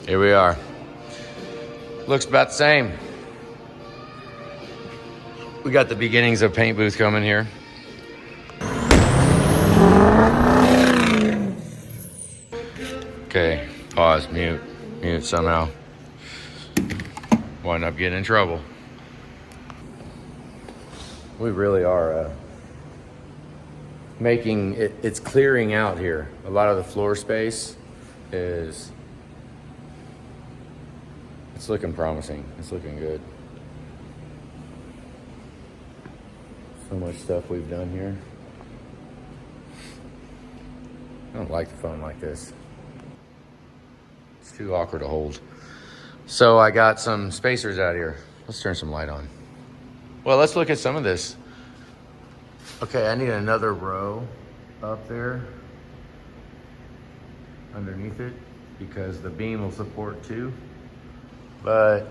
Here we are. Looks about the same. We got the beginnings of paint booth coming here. Okay, pause, mute somehow. Wind up getting in trouble. We really are making it, it's clearing out here. A lot of the floor space is, it's looking promising. It's looking good. So much stuff we've done here. I don't like the phone like this. It's too awkward to hold. So I got some spacers out here. Let's turn some light on. Well, let's look at some of this. Okay, I need another row up there underneath it because the beam will support two. But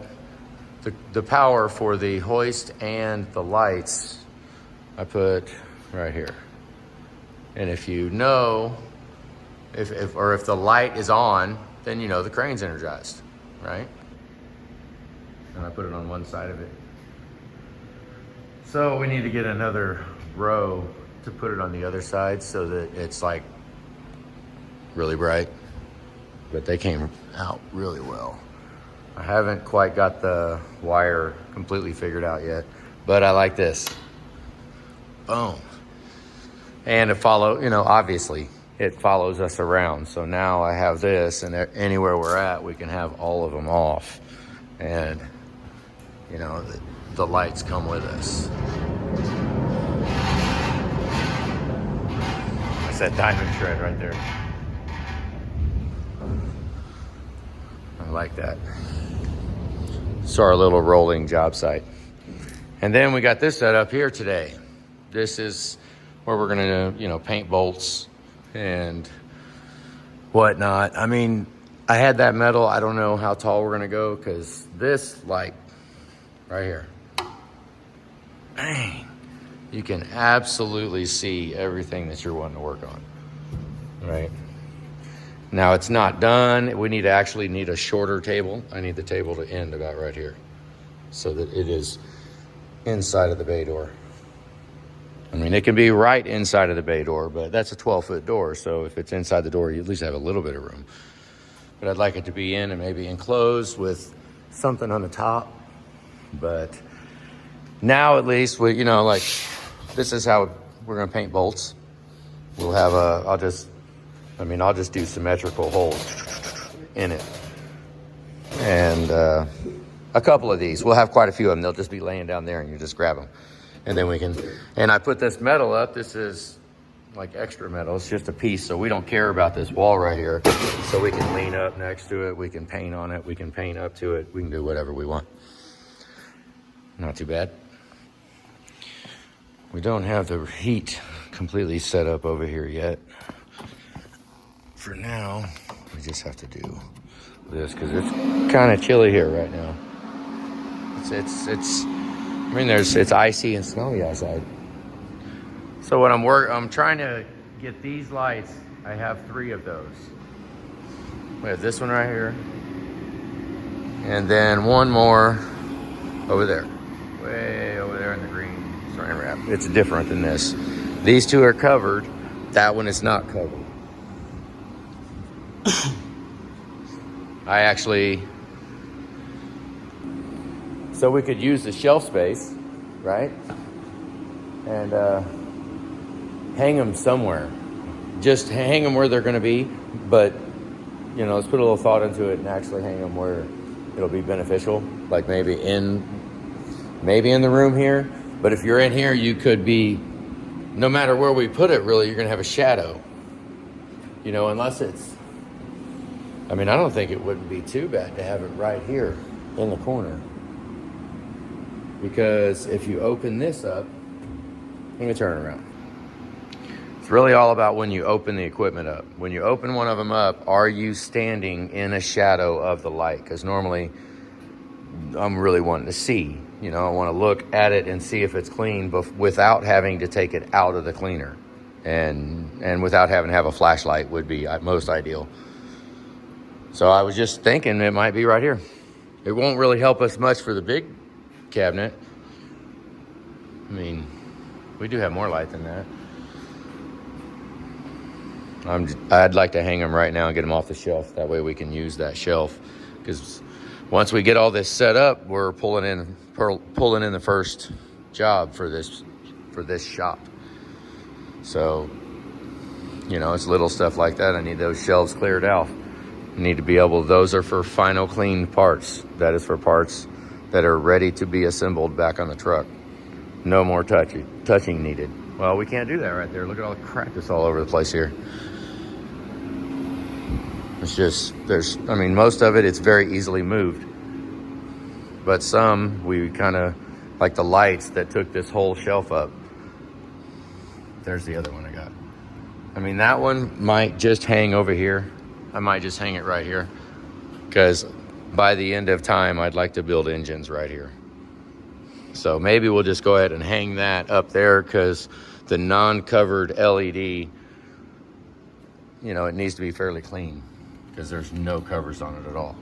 the power for the hoist and the lights, I put right here. And if you know, if the light is on, then you know the crane's energized, right? And I put it on one side of it. So we need to get another row to put it on the other side so that it's like really bright. But they came out really well. I haven't quite got the wire completely figured out yet, but I like this. Boom. And it obviously it follows us around. So now I have this, and anywhere we're at, we can have all of them off. And the lights come with us. That's that diamond shred right there. I like that. So our little rolling job site. And then we got this set up here today. This is where we're gonna, paint bolts and whatnot. I mean, I had that metal. I don't know how tall we're gonna go because this, like, right here. Bang. You can absolutely see everything that you're wanting to work on, right? Now it's not done. We need a shorter table. I need the table to end about right here so that it is inside of the bay door. I mean, it can be right inside of the bay door, but that's a 12-foot door. So if it's inside the door, you at least have a little bit of room. But I'd like it to be in and maybe enclosed with something on the top. But now at least this is how we're gonna paint bolts. We'll have I'll just do symmetrical holes in it. And a couple of these. We'll have quite a few of them. They'll just be laying down there and you just grab them. And then and I put this metal up. This is like extra metal. It's just a piece, so we don't care about this wall right here. So we can lean up next to it. We can paint on it. We can paint up to it. We can do whatever we want. Not too bad. We don't have the heat completely set up over here yet. For now, we just have to do this because it's kind of chilly here right now. It's icy and snowy outside. So what I'm trying to get these lights. I have 3 of those. We have this one right here, and then one more over there, way over there in the green saran wrap. It's different than this. These 2 are covered. That one is not covered. So we could use the shelf space, right? And hang them somewhere. Just hang them where they're gonna be, but let's put a little thought into it and actually hang them where it'll be beneficial. Like maybe in the room here. But if you're in here, you could be, no matter where we put it, really, you're gonna have a shadow. Unless I don't think it wouldn't be too bad to have it right here in the corner. Because if you open this up, let me turn it around. It's really all about when you open the equipment up. When you open one of them up, are you standing in a shadow of the light? Because normally I'm really wanting to see. I want to look at it and see if it's clean without having to take it out of the cleaner. And without having to have a flashlight would be most ideal. So I was just thinking it might be right here. It won't really help us much for the big cabinet. I mean, we do have more light than that. I'd like to hang them right now and get them off the shelf. That way we can use that shelf. Because once we get all this set up, we're pulling in the first job for this shop. So, you know, it's little stuff like that. I need those shelves cleared out. I need to be able, those are for final clean parts. That is for parts that are ready to be assembled back on the truck. No more touching needed. Well, we can't do that right there. Look at all the crap that's all over the place here. It's just, most of it's very easily moved. But some, we kind of, like the lights that took this whole shelf up. There's the other one I got. I mean, that one might just hang over here. I might just hang it right here. Because by the end of time, I'd like to build engines right here. So maybe we'll just go ahead and hang that up there, because the non-covered LED, you know, it needs to be fairly clean because there's no covers on it at all.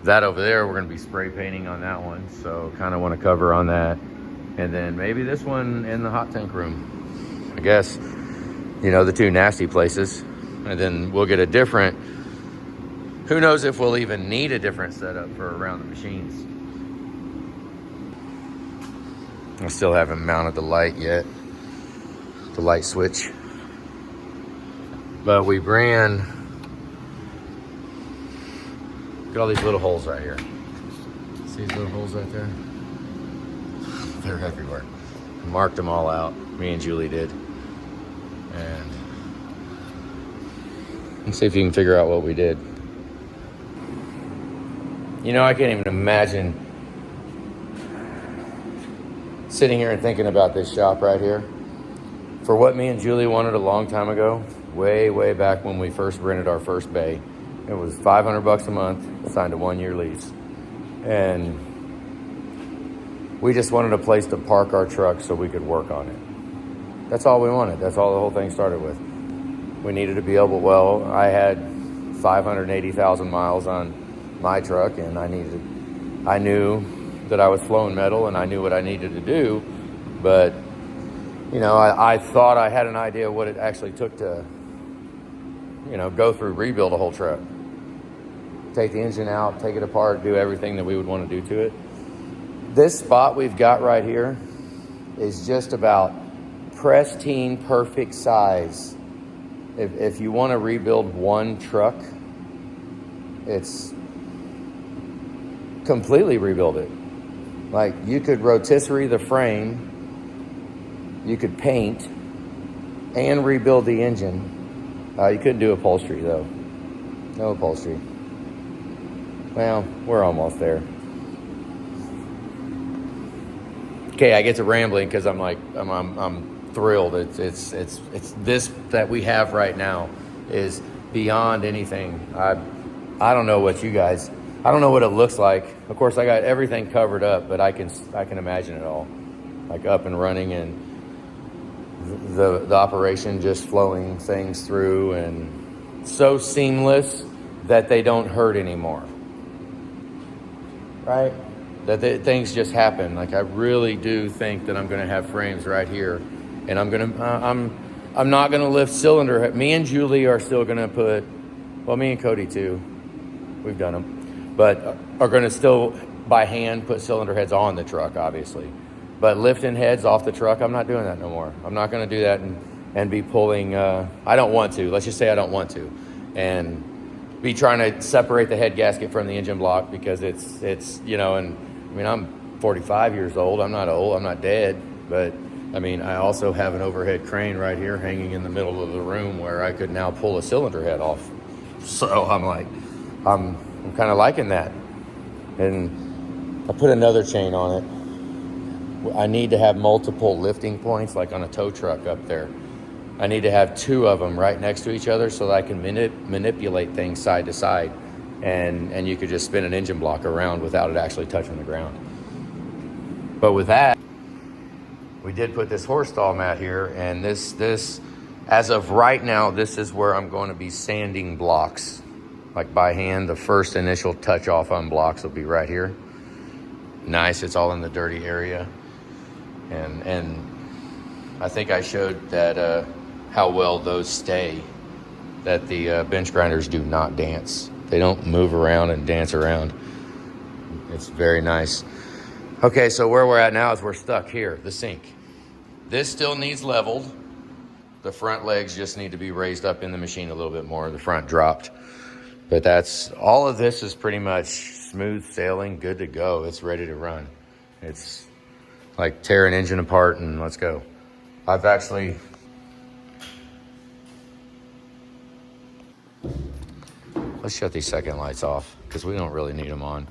That over there, we're going to be spray painting on that one. So kind of want to cover on that. And then maybe this one in the hot tank room. I guess, you know, the two nasty places. And then we'll get a different, who knows if we'll even need a different setup for around the machines. I still haven't mounted the light yet, the light switch. But we ran, look at all these little holes right here. See these little holes right there? They're everywhere. Marked them all out, me and Julie did. And let's see if you can figure out what we did. You know, I can't even imagine sitting here and thinking about this shop right here. For what me and Julie wanted a long time ago, way back when we first rented our first bay, it was $500 a month, signed a 1-year lease. And we just wanted a place to park our truck so we could work on it. That's all we wanted. That's all the whole thing started with. We needed to be able, well, I had 580,000 miles on my truck, and I knew that I was flowing metal, and I knew what I needed to do, but you know, I thought I had an idea what it actually took to, you know, go through, rebuild a whole truck, take the engine out, take it apart, do everything that we would want to do to it. This spot we've got right here is just about pristine, perfect size. If you want to rebuild one truck, it's completely rebuild it. Like, you could rotisserie the frame, you could paint and rebuild the engine. You couldn't do upholstery though. No upholstery. Well, we're almost there. Okay, I get to rambling because I'm like, I'm thrilled. It's this that we have right now is beyond anything. I don't know what you guys, I don't know what it looks like. Of course, I got everything covered up, but I can imagine it all, like up and running, and the operation just flowing things through, and so seamless that they don't hurt anymore. Right? That things just happen. Like, I really do think that I'm going to have frames right here, and I'm not going to lift cylinder head. Me and Julie are still going to put, well, me and Cody too. We've done them, but are going to still by hand put cylinder heads on the truck, obviously. But lifting heads off the truck, I'm not doing that no more. I'm not going to do that and be pulling. I don't want to. Let's just say I don't want to, and be trying to separate the head gasket from the engine block, because it's you know. And I mean, I'm 45 years old. I'm not old. I'm not dead. But I mean, I also have an overhead crane right here hanging in the middle of the room where I could now pull a cylinder head off. So I'm like, I'm kind of liking that. And I put another chain on it. I need to have multiple lifting points, like on a tow truck up there. I need to have 2 of them right next to each other so that I can manipulate things side to side. And you could just spin an engine block around without it actually touching the ground. But with that, we did put this horse stall mat here, and this as of right now, this is where I'm going to be sanding blocks like by hand. The first initial touch off on blocks will be right here. Nice, it's all in the dirty area. And I think I showed that how well those stay, that the bench grinders do not dance. They don't move around and dance around. It's very nice. Okay, so where we're at now is we're stuck here, the sink. This still needs leveled. The front legs just need to be raised up in the machine a little bit more. The front dropped. But that's, all of this is pretty much smooth sailing, good to go. It's ready to run. It's like tear an engine apart and let's go. I've actually, let's shut these second lights off because we don't really need them on.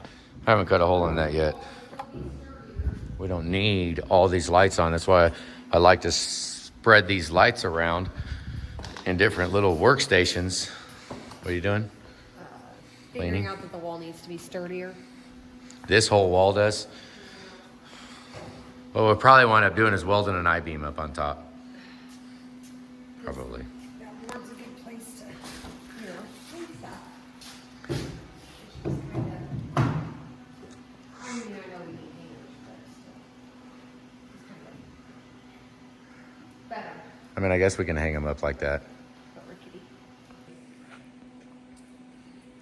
I haven't cut a hole in that yet. We don't need all these lights on. That's why I like to spread these lights around in different little workstations. What are you doing? Figuring out that the wall needs to be sturdier. This whole wall does. What we'll probably wind up doing is welding an I-beam up on top. Probably. Yeah, board's a good place to, you know, place that. I mean, I know we need hangers, but still. It's kind of better. I mean, I guess we can hang them up like that. But rickety.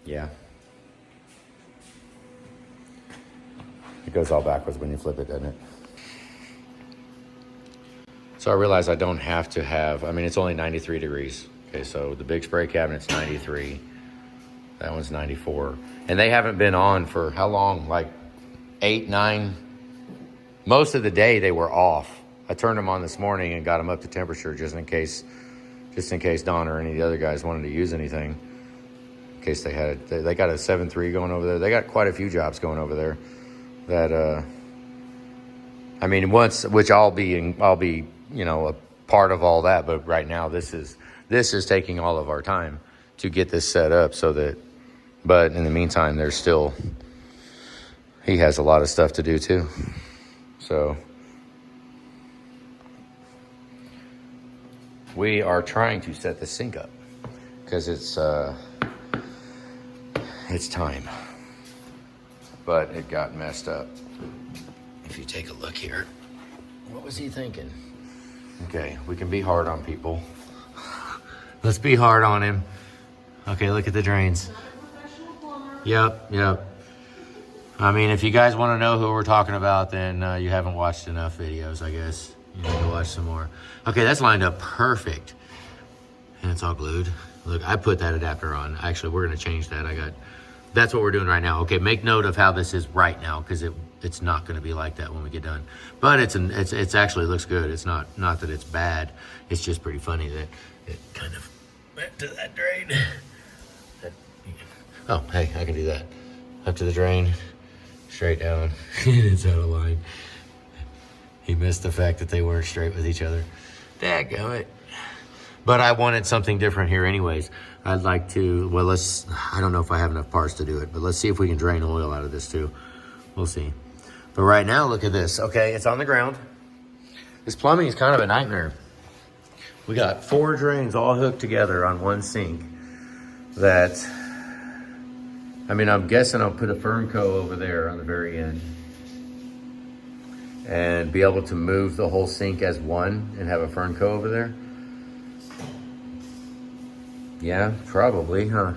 Yeah. It goes all backwards when you flip it, doesn't it? So I realize I don't have to have, I mean, it's only 93 degrees. Okay, so the big spray cabinet's 93. That one's 94. And they haven't been on for how long? Like 8, 9. Most of the day they were off. I turned them on this morning and got them up to temperature just in case Don or any of the other guys wanted to use anything. In case they had, they got a 7.3 going over there. They got quite a few jobs going over there that, I mean, which I'll be, you know, a part of all that. But right now this is taking all of our time to get this set up so that, but in the meantime, he has a lot of stuff to do too. So we are trying to set the sink up because it's time, but it got messed up. If you take a look here, what was he thinking? Okay, we can be hard on people. Let's be hard on him. Okay, look at the drains. Not a professional plumber. Yep. I mean, if you guys want to know who we're talking about, then you haven't watched enough videos, I guess. You need to watch some more. Okay, that's lined up perfect. And it's all glued. Look, I put that adapter on. Actually, we're going to change that. That's what we're doing right now. Okay, make note of how this is right now because it's not going to be like that when we get done. But it's actually looks good. It's not that it's bad. It's just pretty funny that it kind of went to that drain. Oh, hey, I can do that. Up to the drain, straight down. It's out of line. He missed the fact that they weren't straight with each other. Dadgummit. But I wanted something different here anyways. I'd like to, well, I don't know if I have enough parts to do it, but let's see if we can drain oil out of this too. We'll see. But right now, look at this. Okay, it's on the ground. This plumbing is kind of a nightmare. We got 4 drains all hooked together on one sink that, I mean, I'm guessing I'll put a Fernco over there on the very end and be able to move the whole sink as one and have a Fernco over there. Yeah, probably, huh?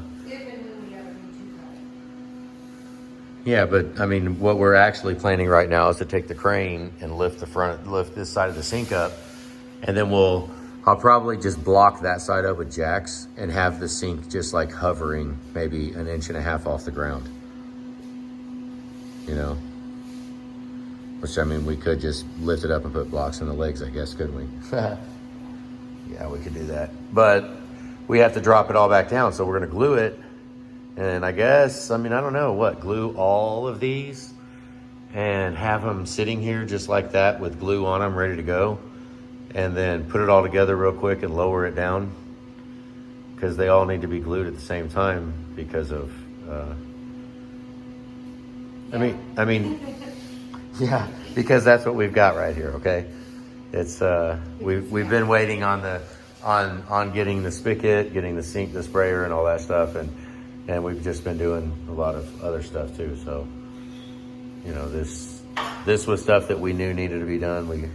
Yeah, but I mean, what we're actually planning right now is to take the crane and lift this side of the sink up, and then I'll probably just block that side up with jacks and have the sink just like hovering maybe 1.5 inches off the ground. You know? Which, I mean, we could just lift it up and put blocks in the legs, I guess, couldn't we? Yeah, we could do that. But we have to drop it all back down, so we're gonna glue it. And I guess, I mean, I don't know what, glue all of these and have them sitting here just like that with glue on them ready to go. And then put it all together real quick and lower it down because they all need to be glued at the same time because of, I mean, yeah, because that's what we've got right here, okay? It's, we've been waiting on getting the spigot, getting the sink, the sprayer and all that stuff. And And we've just been doing a lot of other stuff too. So, you know, this was stuff that we knew needed to be done.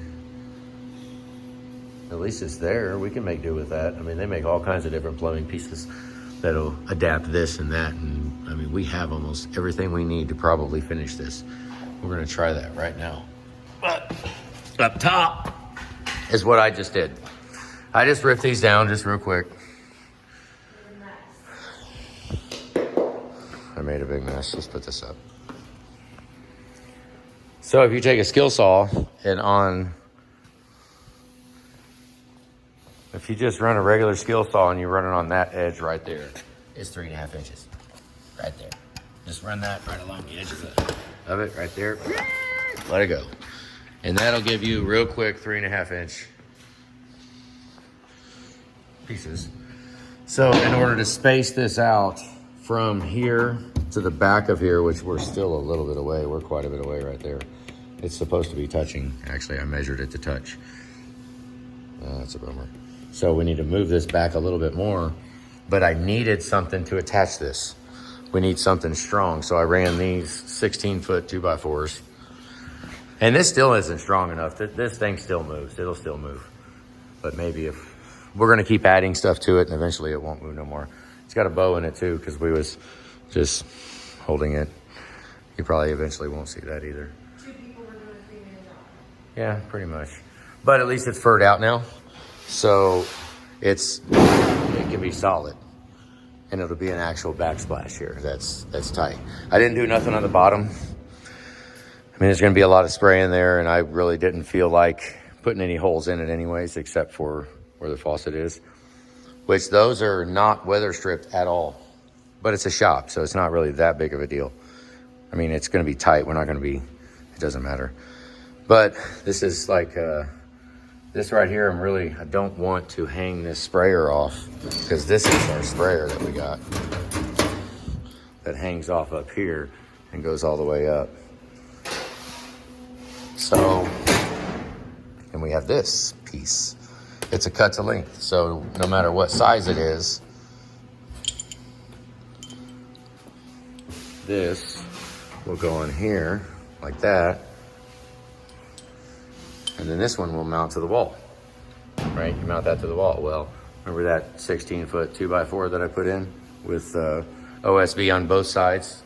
At least it's there. We can make do with that. I mean, they make all kinds of different plumbing pieces that'll adapt this and that. And I mean, we have almost everything we need to probably finish this. We're gonna try that right now. But up top is what I just did. I just ripped these down just real quick. I made a big mess. Let's put this up. So if you take a skill saw and if you just run a regular skill saw and you run it on that edge right there, it's 3.5 inches. Right there. Just run that right along the edge of it right there. Let it go. And that'll give you real quick 3.5 inch pieces. So in order to space this out from here to the back of here, which we're still a little bit away, we're quite a bit away right there. It's supposed to be touching. Actually, I measured it to touch. That's a bummer. So we need to move this back a little bit more, but I needed something to attach this. We need something strong. So I ran these 16-foot 2x4s. And this still isn't strong enough. This thing still moves. It'll still move. But maybe if we're gonna keep adding stuff to it and eventually it won't move no more. It's got a bow in it too, because we was just holding it. You probably eventually won't see that either. 2 people were doing a 3-man job. Yeah, pretty much. But at least it's furred out now. So it can be solid. And it'll be an actual backsplash here. That's tight. I didn't do nothing on the bottom. I mean, there's gonna be a lot of spray in there, and I really didn't feel like putting any holes in it anyways, except for where the faucet is. Which those are not weather stripped at all. But it's a shop, so it's not really that big of a deal. I mean, it's gonna be tight. We're not gonna be, it doesn't matter. But this is like, this right here, I don't want to hang this sprayer off, because this is our sprayer that we got that hangs off up here and goes all the way up. So, and we have this piece. It's a cut to length, so no matter what size it is, this will go in here like that, and then this one will mount to the wall, right? You mount that to the wall. Well, remember that 16-foot 2x4 that I put in with OSB on both sides?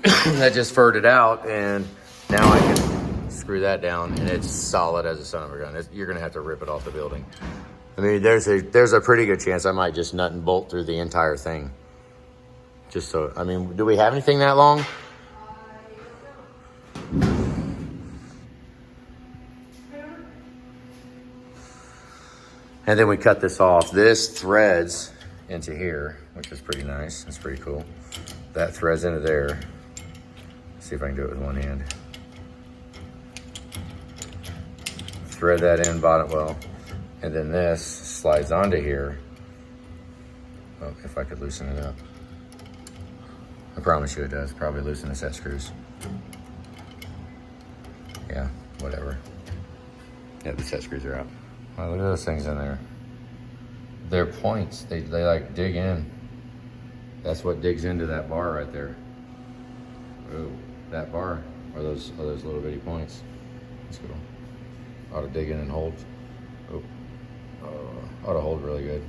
That just furred it out, and now I can screw that down, and it's solid as a son of a gun. You're gonna have to rip it off the building. I mean, there's a pretty good chance I might just nut and bolt through the entire thing. Just so, I mean, do we have anything that long? And then we cut this off. This threads into here, which is pretty nice. That's pretty cool. That threads into there. Let's see if I can do it with one hand. Thread that in bottom well, and then this slides onto here. Well, if I could loosen it up. I promise you it does. Probably loosen the set screws. Yeah, whatever. Yeah, the set screws are out. Wow, look at those things in there. They're points. They like dig in. That's what digs into that bar right there. Ooh, that bar are those little bitty points. That's cool. Ought to dig in and hold. Oh, ought to hold really good.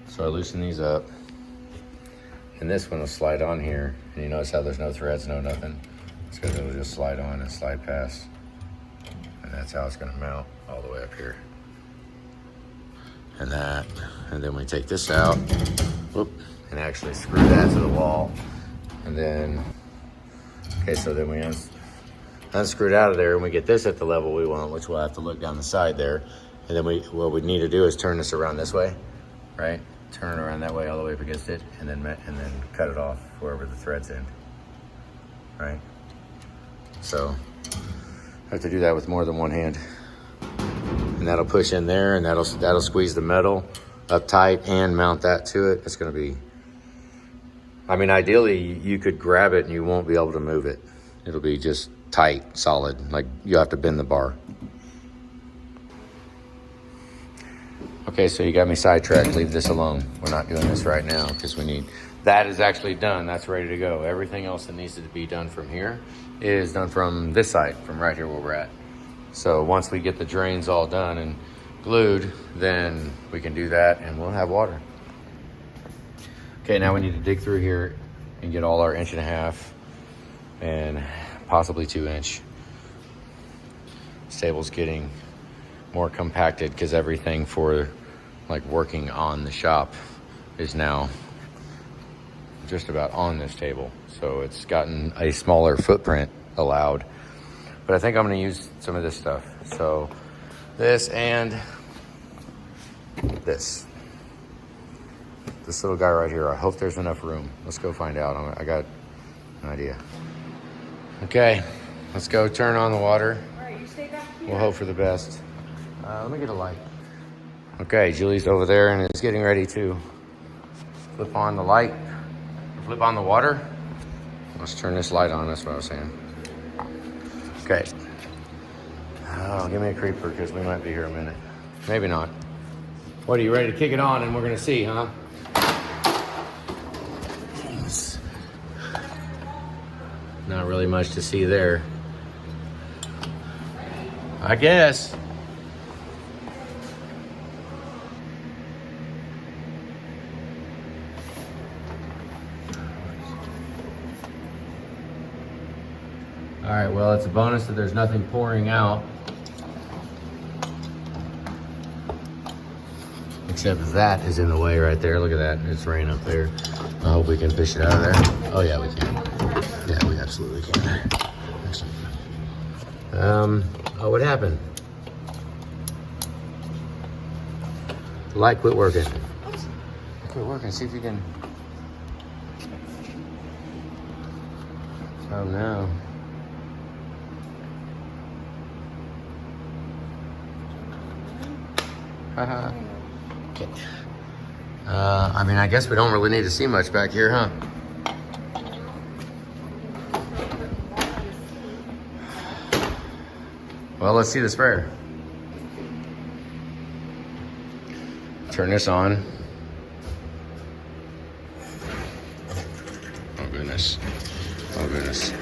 So I loosen these up, and this one will slide on here. And you notice how there's no threads, no nothing. It's because it'll just slide on and slide past. And that's how it's gonna mount all the way up here. And that, and then we take this out, whoop, and actually screw that to the wall. And then, okay, so then we unscrew it out of there, and we get this at the level we want, which we'll have to look down the side there. And then what we need to do is turn this around this way, right? Turn it around that way all the way up against it, and then cut it off wherever the threads end, right? So I have to do that with more than one hand. And that'll push in there, and that'll squeeze the metal up tight and mount that to it. It's gonna be, I mean, ideally you could grab it and you won't be able to move it. It'll be just tight, solid, like you have to bend the bar. Okay, so you got me sidetracked. Leave this alone. We're not doing this right now because we need, that is actually done. That's ready to go. Everything else that needs to be done from here is done from this side, from right here where we're at. So once we get the drains all done and glued, then we can do that and we'll have water. Okay, now we need to dig through here and get all our 1.5 and possibly 2-inch. This table's getting more compacted because everything for like working on the shop is now just about on this table. So it's gotten a smaller footprint allowed. But I think I'm gonna use some of this stuff. So this and this. This little guy right here. I hope there's enough room. Let's go find out. I got an idea. Okay, let's go turn on the water. All right, you stay back here. We'll hope for the best. Let me get a light. Okay, Julie's over there and is getting ready to flip on the light. Flip on the water. Let's turn this light on, that's what I was saying. Okay. Oh, give me a creeper because we might be here a minute. Maybe not. What, are you ready to kick it on and we're gonna see, huh? Jeez. Not really much to see there. I guess. All right, well, it's a bonus that there's nothing pouring out. Except that is in the way right there. Look at that, it's raining up there. I hope we can fish it out of there. Oh yeah, we can. Yeah, we absolutely can. Excellent. Oh, what happened? The light quit working. Quit working, see if you can. Oh no. Haha. Okay. I mean, I guess we don't really need to see much back here, huh? Well, let's see the sprayer. Turn this on. Oh goodness. Oh goodness.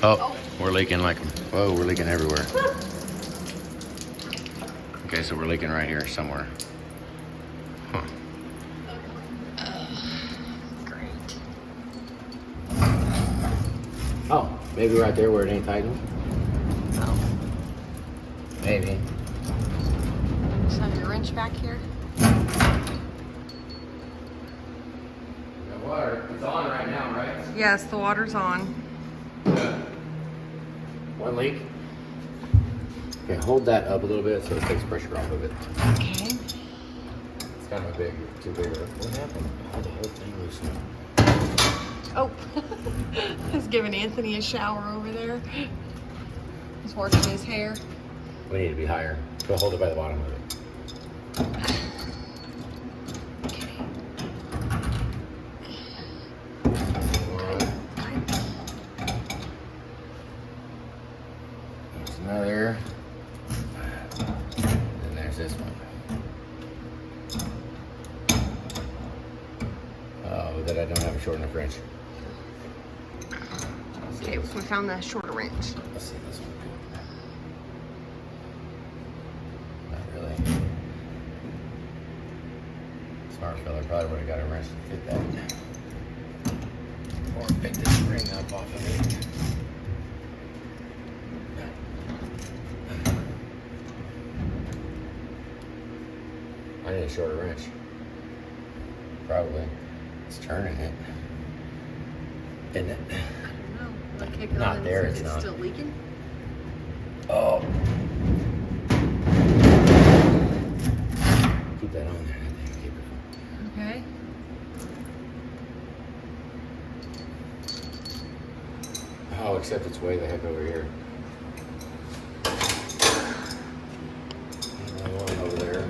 Oh, we're leaking like, whoa, we're leaking everywhere. Okay, so we're leaking right here somewhere. Huh. Great. Oh, maybe right there where it ain't tightened? Oh. Maybe. Just have your wrench back here. Got water. It's on right now, right? Yes, the water's on. Yeah. One leak. Okay, hold that up a little bit so it takes pressure off of it. Okay. It's kind of too big. What happened? Oh, the whole thing loosened. Oh, I was giving Anthony a shower over there. He's washing his hair. We need to be higher. Go hold it by the bottom of it. There's another. And there's this one. Oh, that I don't have a short enough wrench. Okay, so we found the shorter wrench. Let's see this one. Not really. Smart fella probably would have got a wrench to fit that. Or pick this spring up off of it. I need a shorter wrench. Probably. It's turning it. Isn't it? I don't know. Like, kick it Not on and there, see if it's it's not. still leaking. Oh. Keep that on there. Keep it. Okay. Oh, except it's way the heck over here. Another one over there.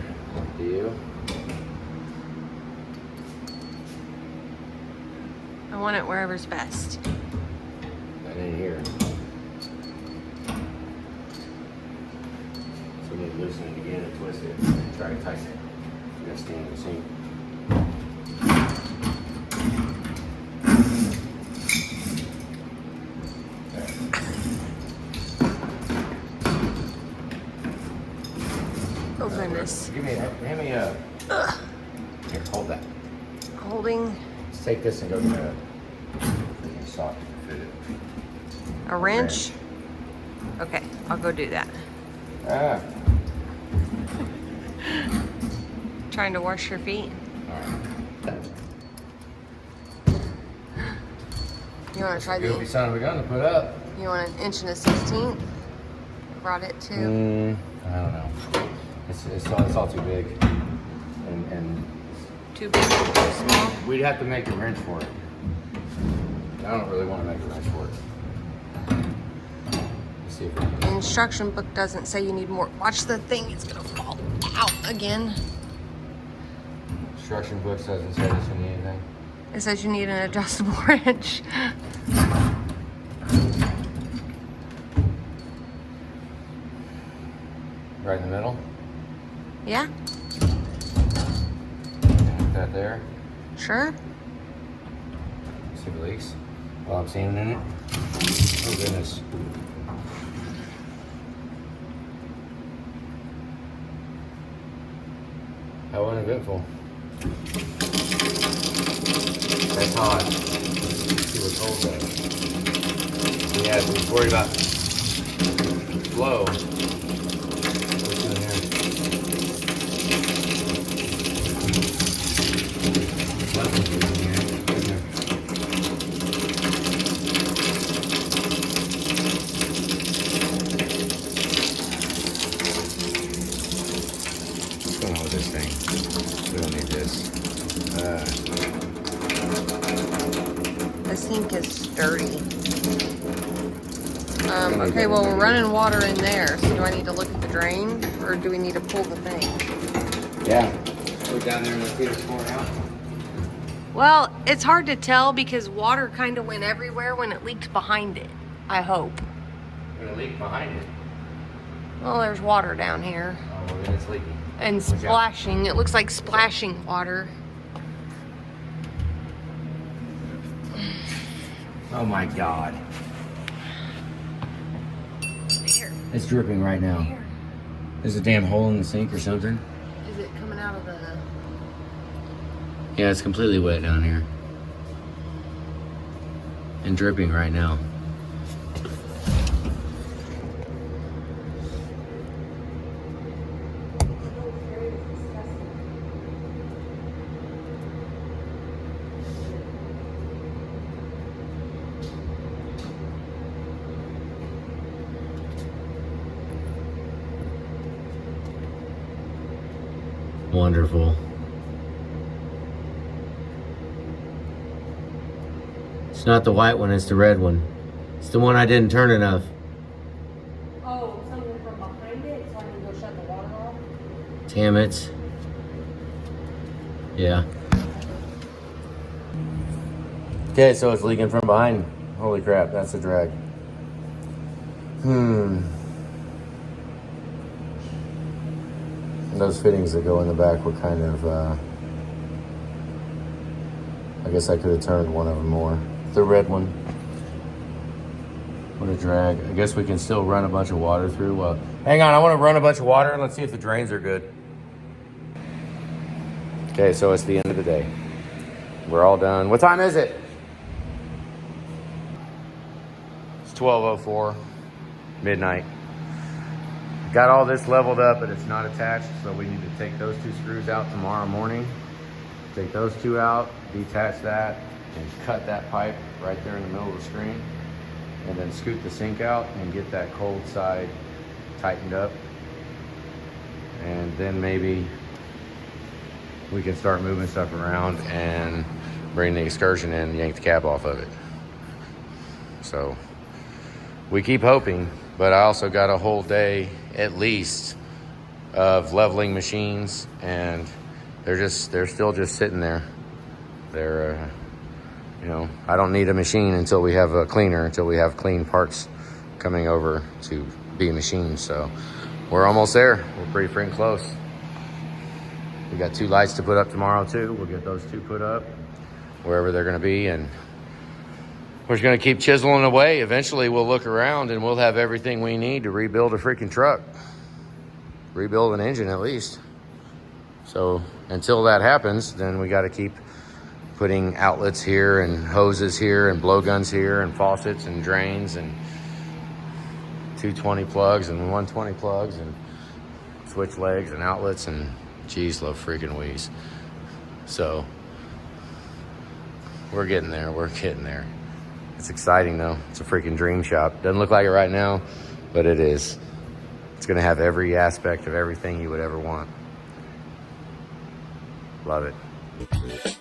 Do you? I want it wherever's best. That ain't here. So we need loosen it again and twist it. Try to tighten it. You gotta stand in the sink. Oh goodness. Hand me a. Here, hold that. Holding Let's take this and go to the freaking socket to fit it. a wrench. Okay, I'll go do that. Ah. Trying to wash your feet. Alright. You want to try Goofy the? son of a gun to put up. You want an inch and a 16th? Brought it to. I don't know. It's all too big. And Too big, too small. we'd have to make a wrench for it. I don't really want to make a wrench for it. Let's see if we can. The instruction book doesn't say you need more. Watch the thing; it's gonna fall out again. Instruction book doesn't say this you need anything. It says you need an adjustable wrench. Right in the middle. Yeah, Put that there. sure. See if it leaks. While I'm sanding in it. Oh goodness. How uneventful. That's hot. Let's see what cold does. Yeah, we was worried about flow. What's in here? Nothing's in here. In there. What's going on with this thing? We don't need this. The sink is dirty. Okay, well, we're running water in there. So do I need to look at the drain or do we need to pull the thing? Yeah. Go down there and let's see what's pouring out. Well, it's hard to tell because water kind of went everywhere when it leaked behind it. I hope. There's a leak behind it. Well, there's water down here. Oh, well, then it's leaking. And Watch out. splashing. It looks like splashing water. Oh my God. Here. It's dripping right now. Here. There's a damn hole in the sink or something. Is it coming out of the... Yeah, it's completely wet down here. And dripping right now. Wonderful. It's not the white one, it's the red one. It's the one I didn't turn enough. Oh, something from behind it so I can go shut the water off? Damn it. Yeah. Okay, so it's leaking from behind. Holy crap, that's a drag. Those fittings that go in the back were kind of, I guess I could have turned one of them more. The red one. What a drag. I guess we can still run a bunch of water through. Hang on, I want to run a bunch of water and let's see if the drains are good. Okay, so it's the end of the day. We're all done. What time is it? It's 12:04, midnight. Got all this leveled up, but it's not attached, so we need to take those two screws out tomorrow morning. Take those two out, detach that, and cut that pipe right there in the middle of the screen. And then scoot the sink out and get that cold side tightened up. And then maybe we can start moving stuff around and bring the excursion in and yank the cap off of it. So we keep hoping, but I also got a whole day at least of leveling machines, and they're still just sitting there. They're, you know, I don't need a machine until we have a cleaner, until we have clean parts coming over to be machined. So we're almost there. We're pretty freaking close. We got 2 lights to put up tomorrow too. We'll get those 2 put up wherever they're gonna be, and we're just gonna keep chiseling away. Eventually we'll look around and we'll have everything we need to rebuild a freaking truck. Rebuild an engine at least. So until that happens, then we gotta keep putting outlets here and hoses here and blowguns here and faucets and drains and 220 plugs and 120 plugs and switch legs and outlets and geez, love freaking wheeze. So we're getting there. We're getting there. It's exciting though. It's a freaking dream shop. Doesn't look like it right now, but it is. It's gonna have every aspect of everything you would ever want. Love it.